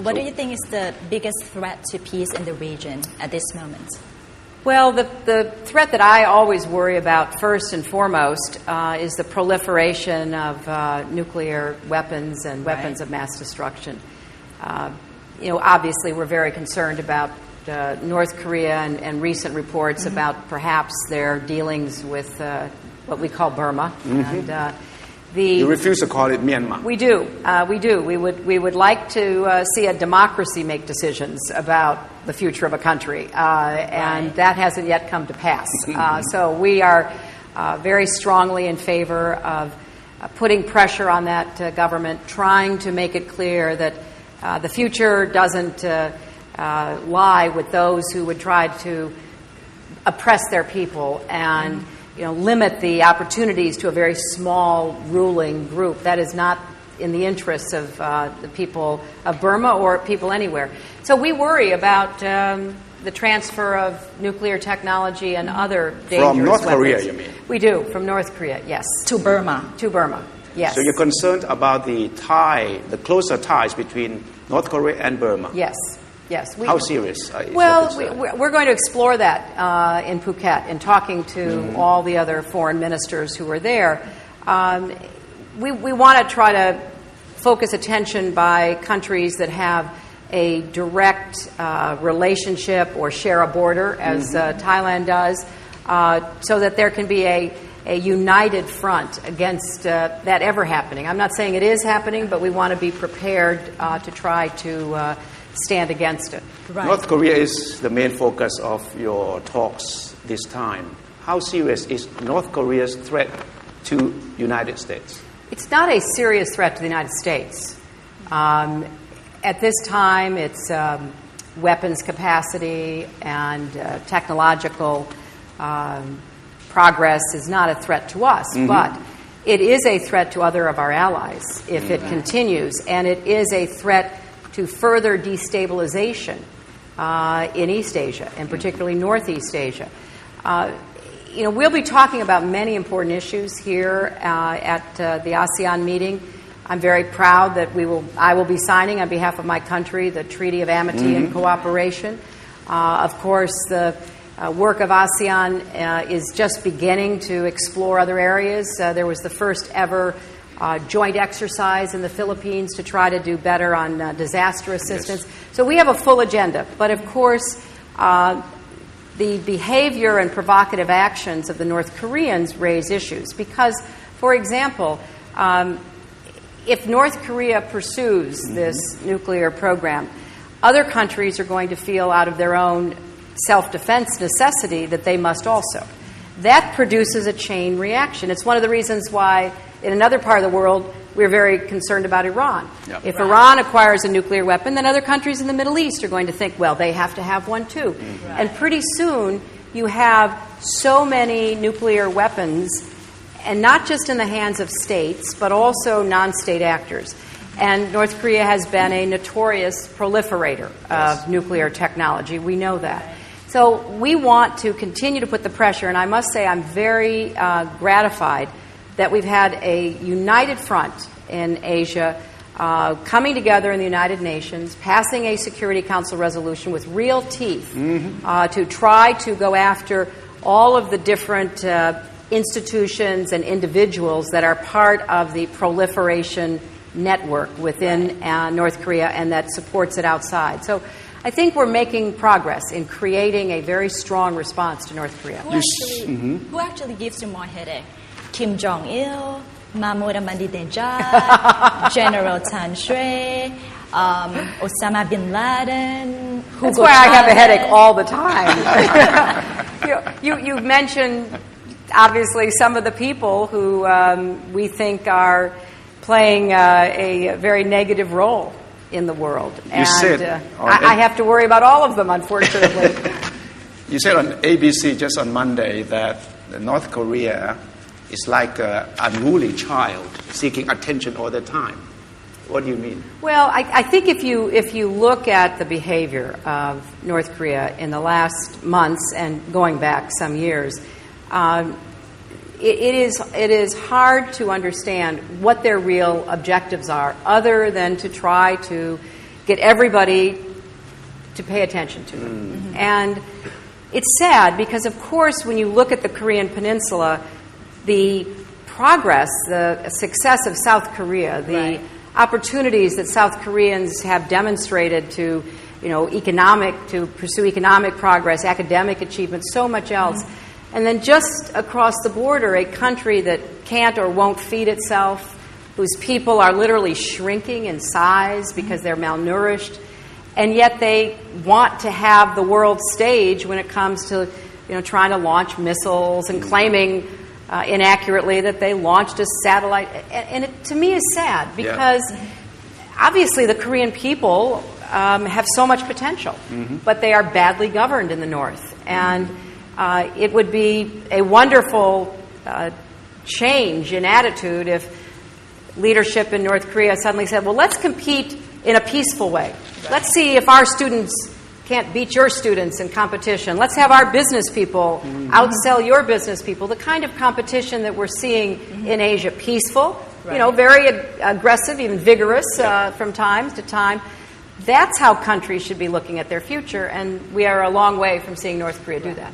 What do you think is the biggest threat to peace in the region at this moment? Well, the threat that I always worry about first and foremost is the proliferation of nuclear weapons and weapons of mass destruction. Obviously we're very concerned about North Korea and recent reports about perhaps their dealings with what we call Burma. And, you refuse to call it Myanmar. We do. We would like to see a democracy make decisions about the future of a country, and that hasn't yet come to pass. So we are very strongly in favor of putting pressure on that government, trying to make it clear that the future doesn't lie with those who would try to oppress their people and limit the opportunities to a very small ruling group. That is not in the interests of the people of Burma or people anywhere. So we worry about the transfer of nuclear technology and other dangerous From North weapons. Korea, you mean? We do, from North Korea, yes. To Burma. To Burma, yes. So you're concerned about the closer ties between North Korea and Burma? Yes. Yes. How serious is Well, your concern? we're going to explore that in Phuket in talking to all the other foreign ministers who are there. We want to try to focus attention by countries that have a direct relationship or share a border, as Thailand does, so that there can be a united front against that ever happening. I'm not saying it is happening, but we want to be prepared to try to stand against it. Right. North Korea is the main focus of your talks this time. How serious is North Korea's threat to United States? It's not a serious threat to the United States. At this time, its weapons capacity and technological progress is not a threat to us, but it is a threat to other of our allies if it continues, and it is a threat to further destabilization in East Asia, and particularly Northeast Asia. We'll be talking about many important issues here at the ASEAN meeting. I'm very proud that I will be signing on behalf of my country the Treaty of Amity and Cooperation. Of course, the work of ASEAN is just beginning to explore other areas. There was the first ever joint exercise in the Philippines to try to do better on disaster assistance. Yes. So we have a full agenda. But of course, the behavior and provocative actions of the North Koreans raise issues. Because, for example, if North Korea pursues this nuclear program, other countries are going to feel out of their own self-defense necessity that they must also. That produces a chain reaction. It's one of the reasons why in another part of the world we're very concerned about Iran. Yep. If Iran acquires a nuclear weapon, then other countries in the Middle East are going to think, well, they have to have one too. Right. And pretty soon you have so many nuclear weapons, and not just in the hands of states, but also non-state actors. And North Korea has been a notorious proliferator of nuclear technology. We know that. So we want to continue to put the pressure, and I must say I'm very gratified that we've had a united front in Asia coming together in the United Nations, passing a Security Council resolution with real teeth to try to go after all of the different institutions and individuals that are part of the proliferation network within North Korea and that supports it outside. So I think we're making progress in creating a very strong response to North Korea. Who actually gives you more headache? Kim Jong-il, Mahmoud Ahmadinejad, General Tan Shui, Osama bin Laden. That's why I have a headache all the time. You mentioned, obviously, some of the people who we think are playing a very negative role in the world. I have to worry about all of them, unfortunately. You said on ABC just on Monday that North Korea is like an unruly child seeking attention all the time. What do you mean? Well, I think if you look at the behavior of North Korea in the last months and going back some years, it is hard to understand what their real objectives are, other than to try to get everybody to pay attention to it. Mm-hmm. And it's sad because, of course, when you look at the Korean Peninsula, the progress, the success of South Korea, the opportunities that South Koreans have demonstrated to, to pursue economic progress, academic achievement, so much else. Mm-hmm. And then just across the border, a country that can't or won't feed itself, whose people are literally shrinking in size because they're malnourished, and yet they want to have the world stage when it comes to, trying to launch missiles and claiming inaccurately that they launched a satellite. And it, to me, is sad because obviously the Korean people have so much potential, but they are badly governed in the North. And it would be a wonderful change in attitude if leadership in North Korea suddenly said, well, let's compete in a peaceful way. Let's see if our students can't beat your students in competition. Let's have our business people outsell your business people. The kind of competition that we're seeing in Asia, peaceful, very aggressive, even vigorous from time to time. That's how countries should be looking at their future, and we are a long way from seeing North Korea do that.